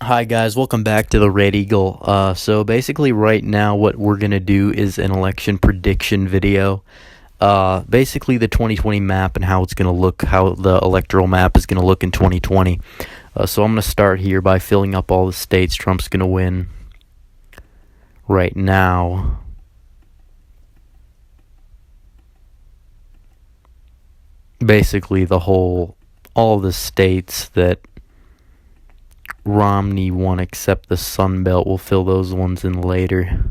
Hi guys, welcome back to the Red Eagle. So basically right now what we're going to do is an election prediction video. Basically the 2020 map and how it's going to look, how the electoral map is going to look in 2020. So I'm going to start here by filling up all the states Trump's going to win right now. Basically all the states that Romney won except the Sun Belt. We'll fill those ones in later.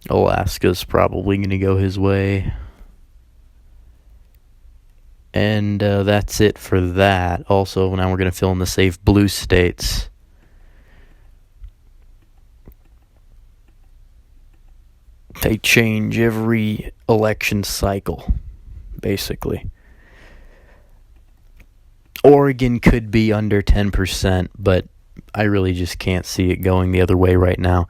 Alaska's probably going to go his way. And that's it for that. Also, now we're going to fill in the safe blue states. They change every election cycle, basically. Oregon could be under 10%, but I really just can't see it going the other way right now.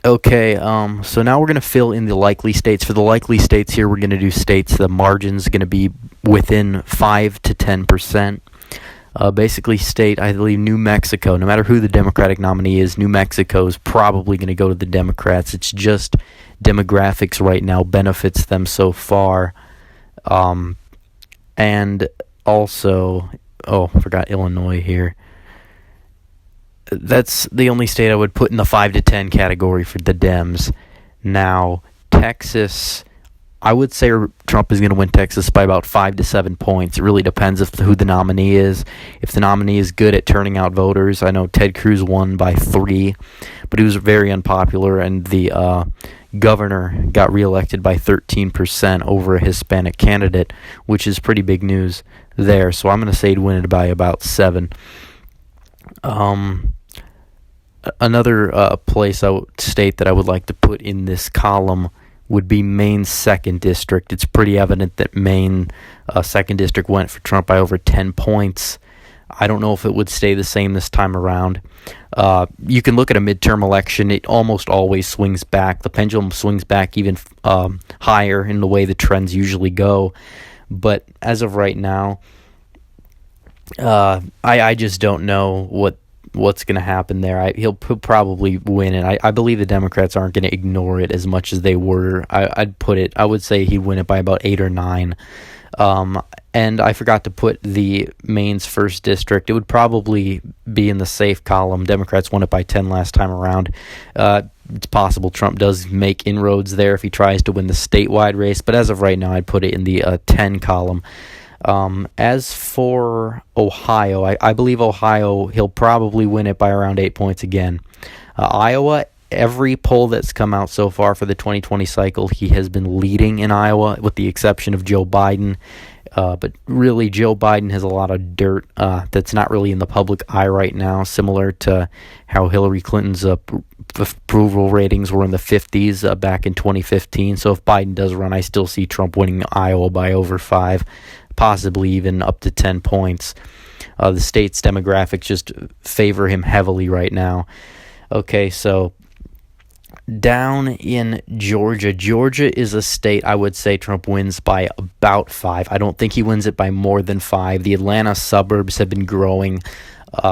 Okay, so now we're going to fill in the likely states. For the likely states here, we're going to do states, the margin's going to be within 5 to 10%. Basically state, I believe, New Mexico. No matter who the Democratic nominee is, New Mexico is probably going to go to the Democrats. It's just demographics right now benefits them so far. And also, I forgot Illinois here. That's the only state I would put in the 5 to 10 category for the Dems. Now, Texas, I would say Trump is going to win Texas by about 5 to 7 points. It really depends who the nominee is. If the nominee is good at turning out voters, I know Ted Cruz won by 3, but he was very unpopular, and the governor got reelected by 13% over a Hispanic candidate, which is pretty big news there. So I'm going to say he'd win it by about 7. Another state that I would like to put in this column would be Maine's 2nd District. It's pretty evident that Maine 2nd District went for Trump by over 10 points. I don't know if it would stay the same this time around. You can look at a midterm election. It almost always swings back. The pendulum swings back even higher in the way the trends usually go. But as of right now, I just don't know what's going to happen there. He'll probably win it. I believe the Democrats aren't going to ignore it as much as they were. I would say he'd win it by about 8 or 9. And I forgot to put the Maine's 1st District. It would probably be in the safe column. Democrats won it by 10 last time around. It's possible Trump does make inroads there if he tries to win the statewide race, but as of right now, I'd put it in the 10 column. As for Ohio, I believe Ohio, he'll probably win it by around 8 points again. Iowa, every poll that's come out so far for the 2020 cycle, he has been leading in Iowa, with the exception of Joe Biden. But really, Joe Biden has a lot of dirt that's not really in the public eye right now, similar to how Hillary Clinton's approval ratings were in the 50s back in 2015. So if Biden does run, I still see Trump winning Iowa by over 5, possibly even up to 10 points. The state's demographics just favor him heavily right now. Okay, so down in Georgia. Georgia is a state I would say Trump wins by about 5. I don't think he wins it by more than 5. The Atlanta suburbs have been growing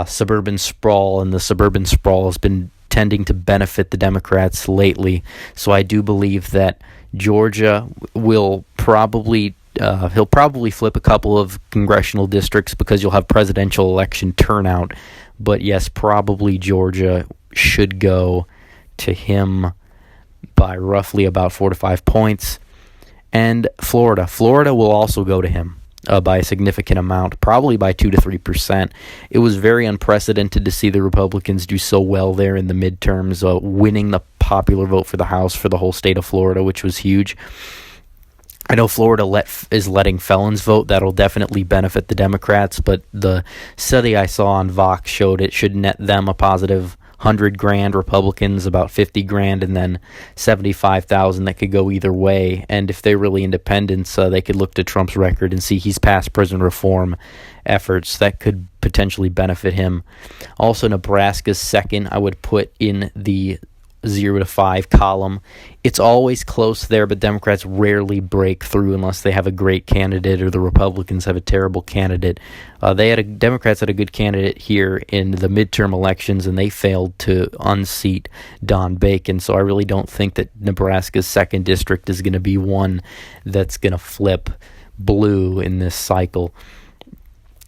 suburban sprawl, and the suburban sprawl has been tending to benefit the Democrats lately. So I do believe that Georgia will probably he'll probably flip a couple of congressional districts because you'll have presidential election turnout. But yes, probably Georgia should go to him by roughly about 4 to 5 points. And Florida will also go to him by a significant amount, probably by 2 to 3%. It was very unprecedented to see the Republicans do so well there in the midterms, winning the popular vote for the House for the whole state of Florida, which was huge. I know Florida is letting felons vote. That'll definitely benefit the Democrats, but the study I saw on Vox showed it should net them a positive $100,000, Republicans about $50,000, and then $75,000 that could go either way. And if they're really independents, they could look to Trump's record and see he's passed prison reform efforts that could potentially benefit him. Also, Nebraska's 2nd, I would put in the 0 to 5 column. It's always close there, but Democrats rarely break through unless they have a great candidate or the Republicans have a terrible candidate. Democrats had a good candidate here in the midterm elections, and they failed to unseat Don Bacon. So I really don't think that Nebraska's 2nd district is going to be one that's going to flip blue in this cycle.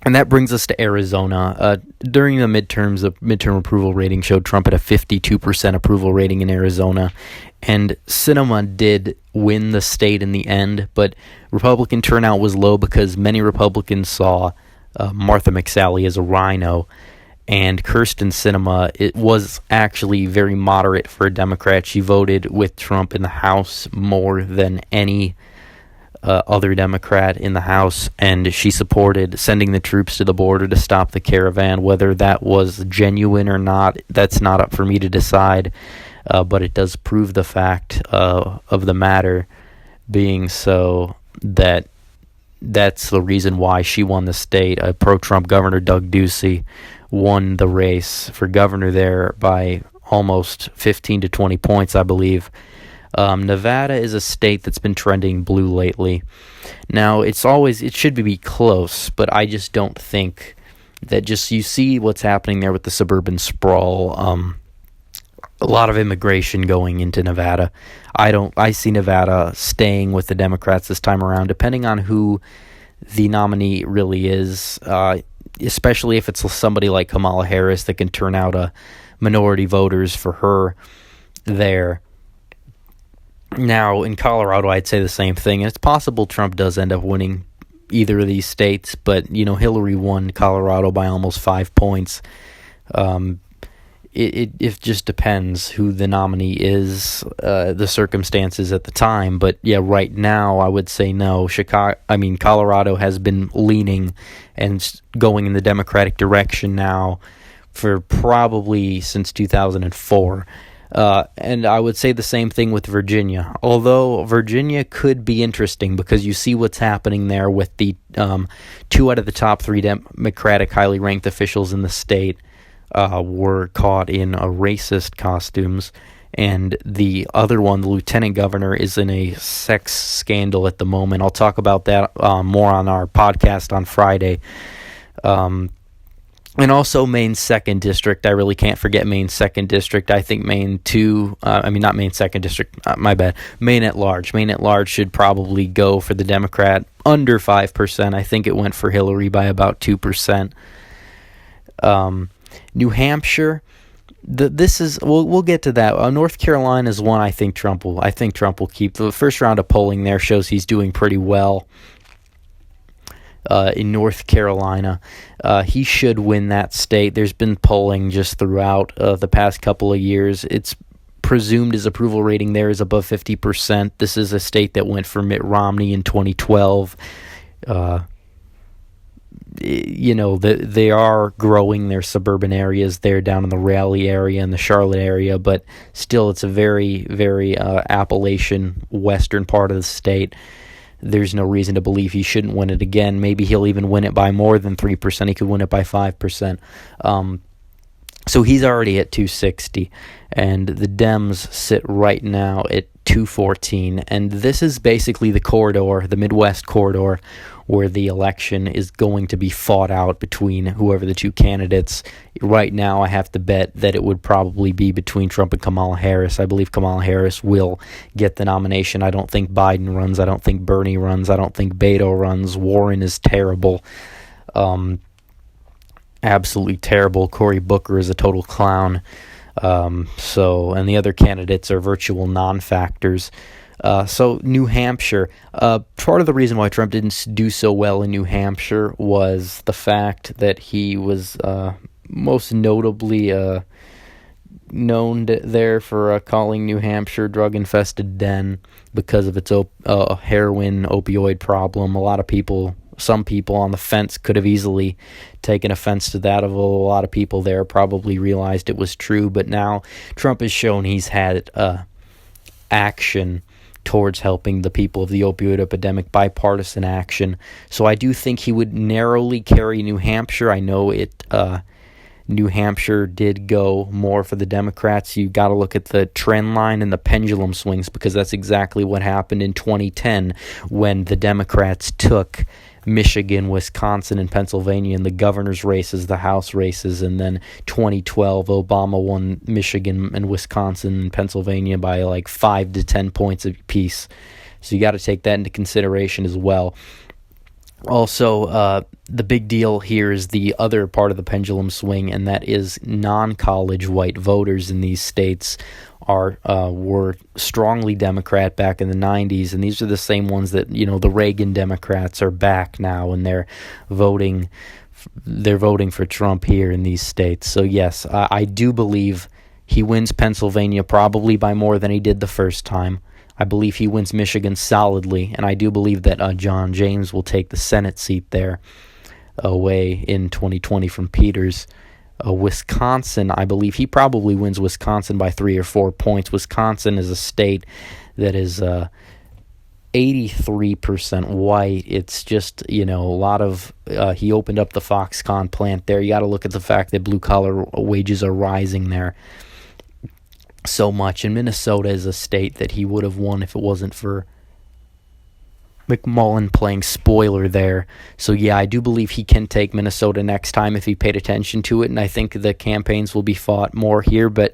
And that brings us to Arizona. During the midterms, the midterm approval rating showed Trump at a 52% approval rating in Arizona. And Sinema did win the state in the end, but Republican turnout was low because many Republicans saw Martha McSally as a rhino. And Kyrsten Sinema, it was actually very moderate for a Democrat. She voted with Trump in the House more than any other Democrat in the House, and she supported sending the troops to the border to stop the caravan. Whether that was genuine or not, that's not up for me to decide, but it does prove the fact of the matter being so that that's the reason why she won the state. Pro-Trump Governor Doug Ducey won the race for governor there by almost 15 to 20 points, I believe. Nevada is a state that's been trending blue lately. Now, it should be close, but I just don't think that you see what's happening there with the suburban sprawl. A lot of immigration going into Nevada. I see Nevada staying with the Democrats this time around, depending on who the nominee really is, especially if it's somebody like Kamala Harris that can turn out minority voters for her there. Now, in Colorado, I'd say the same thing. It's possible Trump does end up winning either of these states, but, Hillary won Colorado by almost 5 points. It just depends who the nominee is, the circumstances at the time. But, yeah, right now, I would say no. Colorado has been leaning and going in the Democratic direction now for probably since 2004. And I would say the same thing with Virginia, although Virginia could be interesting because you see what's happening there with the 2 out of the top 3 Democratic highly ranked officials in the state were caught in racist costumes, and the other one, the lieutenant governor, is in a sex scandal at the moment. I'll talk about that more on our podcast on Friday. And also Maine's 2nd district. I really can't forget Maine's 2nd district. I think Maine not Maine's 2nd district, my bad. Maine at large. Maine at large should probably go for the Democrat under 5%. I think it went for Hillary by about 2%. New Hampshire, we'll get to that. North Carolina is one I think Trump will keep. The first round of polling there shows he's doing pretty well. In North Carolina, he should win that state. There's been polling just throughout the past couple of years. It's presumed his approval rating there is above 50%. This is a state that went for Mitt Romney in 2012. They are growing their suburban areas there down in the Raleigh area and the Charlotte area, but still it's a very, very Appalachian western part of the state. There's no reason to believe he shouldn't win it again. Maybe he'll even win it by more than 3%. He could win it by 5%. So he's already at 260, and the Dems sit right now at 214. And this is basically the corridor, the Midwest corridor, where the election is going to be fought out between whoever the 2 candidates. Right now, I have to bet that it would probably be between Trump and Kamala Harris. I believe Kamala Harris will get the nomination. I don't think Biden runs. I don't think Bernie runs. I don't think Beto runs. Warren is terrible. Absolutely terrible. Cory Booker is a total clown. And the other candidates are virtual non-factors. So New Hampshire, part of the reason why Trump didn't do so well in New Hampshire was the fact that he was most notably known there for calling New Hampshire drug-infested den because of its heroin opioid problem. Some people on the fence could have easily taken offense to that. A lot of people there probably realized it was true, but now Trump has shown he's had action towards helping the people of the opioid epidemic, bipartisan action. So I do think he would narrowly carry New Hampshire. I know it New Hampshire did go more for the Democrats. You got to look at the trend line and the pendulum swings, because that's exactly what happened in 2010 when the Democrats took Michigan, Wisconsin, and Pennsylvania in the governor's races, the House races, and then 2012 Obama won Michigan and Wisconsin and Pennsylvania by like 5 to 10 points apiece. So you got to take that into consideration as well. Also, the big deal here is the other part of the pendulum swing, and that is non-college white voters in these states were strongly Democrat back in the 90s, and these are the same ones that, the Reagan Democrats are back now, and they're voting for Trump here in these states. So yes, I do believe he wins Pennsylvania probably by more than he did the first time. I believe he wins Michigan solidly, and I do believe that John James will take the Senate seat there away in 2020 from Peters. Wisconsin, I believe he probably wins Wisconsin by 3 or 4 points. Wisconsin is a state that is 83% white. It's just, a lot of, he opened up the Foxconn plant there. You got to look at the fact that blue-collar wages are rising there so much. And Minnesota is a state that he would have won if it wasn't for McMullen playing spoiler there. So yeah, I do believe he can take Minnesota next time if he paid attention to it, and I think the campaigns will be fought more here, but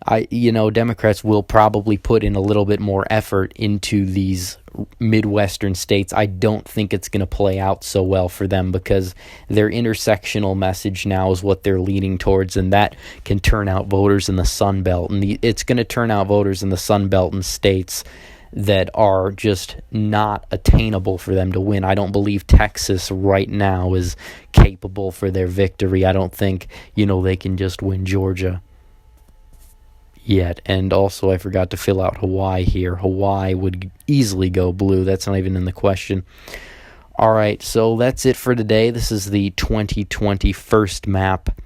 Democrats will probably put in a little bit more effort into these Midwestern states. I don't think it's going to play out so well for them because their intersectional message now is what they're leaning towards, and that can turn out voters in the Sun Belt, and it's going to turn out voters in the Sun Belt and states that are just not attainable for them to win. I don't believe Texas right now is capable for their victory. I don't think, they can just win Georgia yet. And also, I forgot to fill out Hawaii here. Hawaii would easily go blue. That's not even in the question. All right, so that's it for today. This is the 2020 first map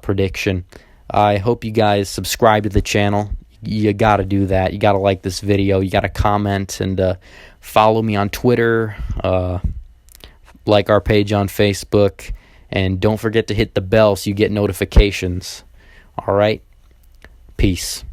prediction. I hope you guys subscribe to the channel. You got to do that. You got to like this video. You got to comment and follow me on Twitter. Like our page on Facebook. And don't forget to hit the bell so you get notifications. All right? Peace.